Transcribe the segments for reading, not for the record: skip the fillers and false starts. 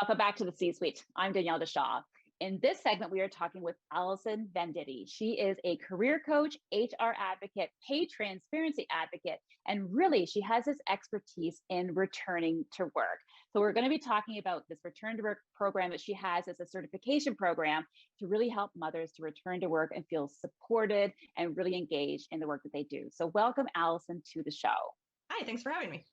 Welcome back to the C-Suite. I'm Danielle Deshaw. In this segment, we are talking with Allison Venditti. She is a career coach, HR advocate, pay transparency advocate, and really she has this expertise in returning to work. So we're going to be talking about this return to work program that she has as a certification program to really help mothers to return to work and feel supported and really engaged in the work that they do. So welcome, Allison, to the show. Hi, thanks for having me.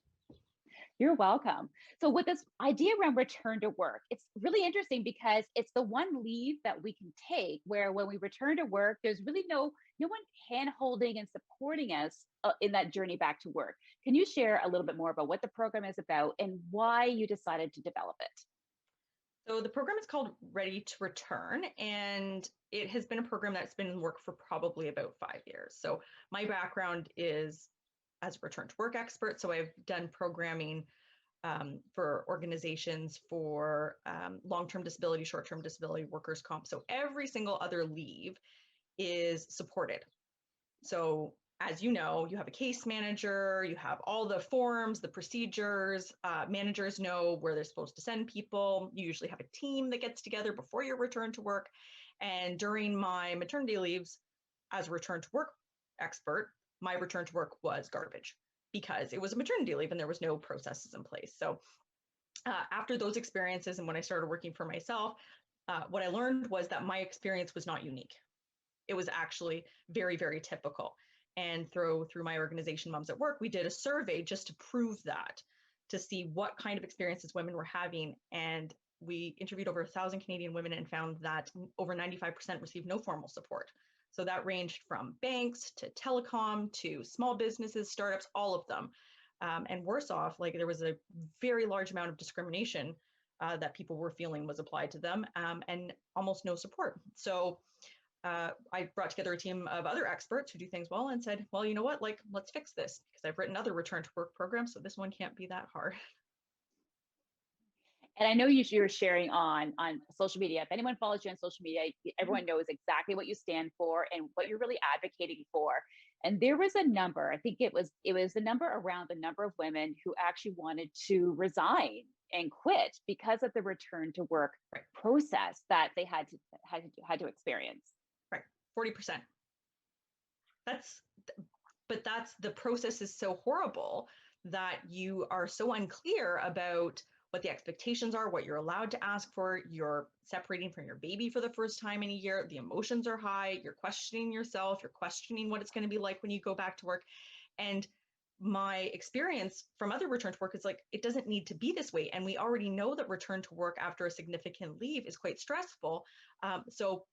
You're welcome. So with this idea around return to work, it's really interesting because it's the one leave that we can take where when we return to work, there's really no one hand-holding and supporting us in that journey back to work. Can you share a little bit more about what the program is about and why you decided to develop it? So the program is called Ready to Return, and it has been a program that's been in work for probably about 5 years. So my background is as a return to work expert. So I've done programming for organizations for long-term disability, short-term disability, workers' comp. So every single other leave is supported. So as you know, you have a case manager, you have all the forms, the procedures, managers know where they're supposed to send people. You usually have a team that gets together before your return to work. And during my maternity leaves as a return to work expert, my return to work was garbage because it was a maternity leave and there was no processes in place. So after those experiences and when I started working for myself, what I learned was that my experience was not unique. It was actually very, very typical. And through my organization, Moms at Work, we did a survey just to prove that, to see what kind of experiences women were having. And we interviewed over 1,000 Canadian women and found that over 95% received no formal support. So that ranged from banks to telecom to small businesses, startups, all of them. And worse off, like there was a very large amount of discrimination that people were feeling was applied to them and almost no support. So I brought together a team of other experts who do things well and said, well, you know what, like, let's fix this because I've written other return to work programs. So this one can't be that hard. And I know you're sharing on social media. If anyone follows you on social media, everyone knows exactly what you stand for and what you're really advocating for. And there was a number, I think it was the number around the number of women who actually wanted to resign and quit because of the return to work process that they had to experience. Right, 40%. That's the process is so horrible that you are so unclear about what the expectations are, what you're allowed to ask for. You're separating from your baby for the first time in a year. The emotions are high. You're questioning yourself. You're questioning what it's going to be like when you go back to work. And my experience from other return to work is like, it doesn't need to be this way. And we already know that return to work after a significant leave is quite stressful. So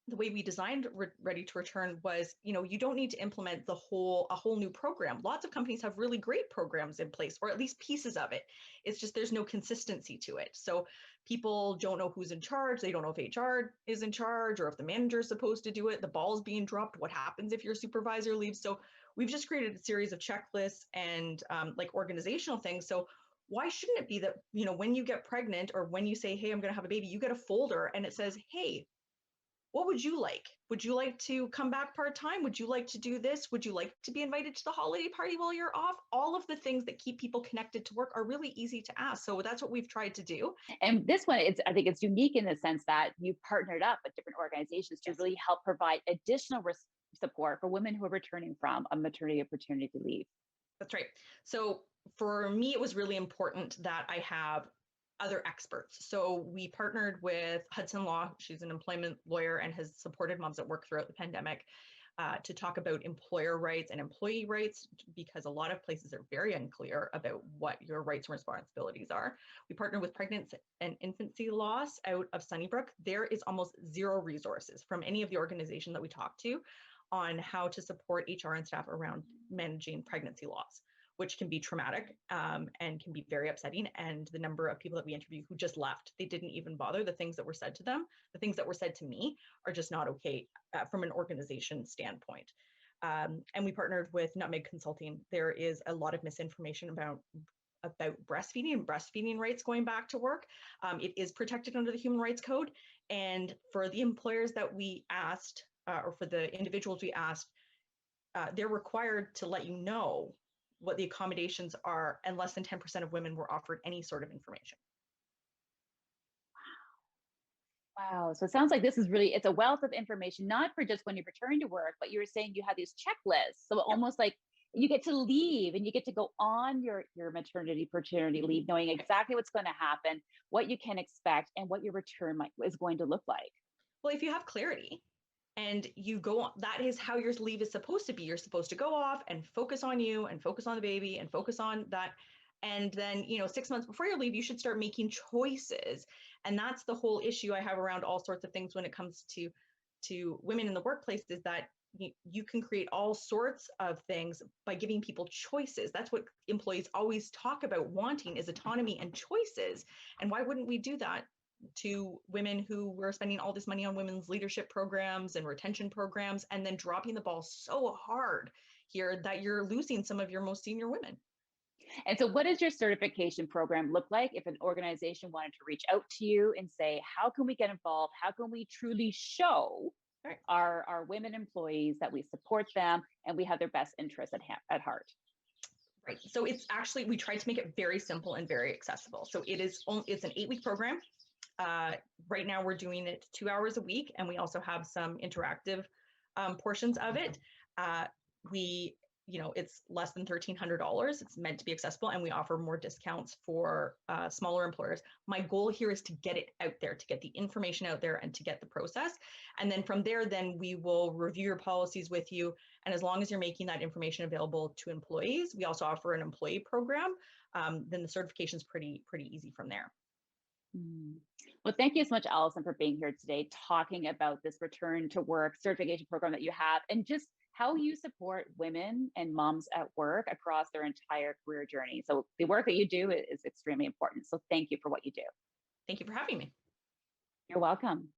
the way we designed Ready to Return was, you don't need to implement a whole new program. Lots of companies have really great programs in place, or at least pieces of it. It's just there's no consistency to it. So people don't know who's in charge. They don't know if HR is in charge or if the manager is supposed to do it. The ball's being dropped. What happens if your supervisor leaves? So we've just created a series of checklists and like organizational things. So why shouldn't it be that, when you get pregnant or when you say, hey, I'm going to have a baby, you get a folder and it says, hey, what would you like? Would you like to come back part-time? Would you like to do this? Would you like to be invited to the holiday party while you're off? All of the things that keep people connected to work are really easy to ask. So that's what we've tried to do. And this one, I think it's unique in the sense that you've partnered up with different organizations to really help provide additional support for women who are returning from a maternity or paternity leave. That's right. So for me, it was really important that I have other experts. So we partnered with Hudson Law. She's an employment lawyer and has supported Moms at Work throughout the pandemic to talk about employer rights and employee rights, because a lot of places are very unclear about what your rights and responsibilities are. We partnered with Pregnancy and Infancy Loss out of Sunnybrook. There is almost zero resources from any of the organization that we talked to on how to support HR and staff around managing pregnancy loss, which can be traumatic and can be very upsetting. And the number of people that we interviewed who just left, they didn't even bother. The things that were said to them, the things that were said to me are just not okay from an organization standpoint. And we partnered with Nutmeg Consulting. There is a lot of misinformation about breastfeeding and breastfeeding rights going back to work. It is protected under the Human Rights Code. And for the employers that we asked, or for the individuals we asked, they're required to let you know what the accommodations are, and less than 10% of women were offered any sort of information. Wow. So it sounds like this is really, it's a wealth of information, not for just when you return to work, but you were saying you have these checklists. So Yep. almost like you get to leave and you get to go on your maternity, paternity leave, knowing exactly what's going to happen, what you can expect, and what your return is going to look like. Well, if you have clarity and you go on, that is how your leave is supposed to be. You're supposed to go off and focus on you and focus on the baby and focus on that. And then, 6 months before you leave, you should start making choices. And that's the whole issue I have around all sorts of things when it comes to women in the workplace, is that you can create all sorts of things by giving people choices. That's what employees always talk about wanting, is autonomy and choices. And why wouldn't we do that to women who were spending all this money on women's leadership programs and retention programs, and then dropping the ball so hard here that you're losing some of your most senior women? And so, what does your certification program look like if an organization wanted to reach out to you and say, how can we get involved? How can we truly show Right. our women employees that we support them and we have their best interests at heart? Right. So it's actually, we tried to make it very simple and very accessible. So it's an 8-week program. Uh, right now we're doing it 2 hours a week, and we also have some interactive portions of it. Uh, we, it's less than $1,300. It's meant to be accessible, and we offer more discounts for smaller employers. My goal here is to get it out there, to get the information out there, and to get the process. And then from there, then we will review your policies with you. And as long as you're making that information available to employees, we also offer an employee program. Then the certification is pretty easy from there. Mm. Well, thank you so much, Allison, for being here today, talking about this return to work certification program that you have and just how you support women and moms at work across their entire career journey. So, the work that you do is extremely important. So, thank you for what you do. Thank you for having me. You're welcome.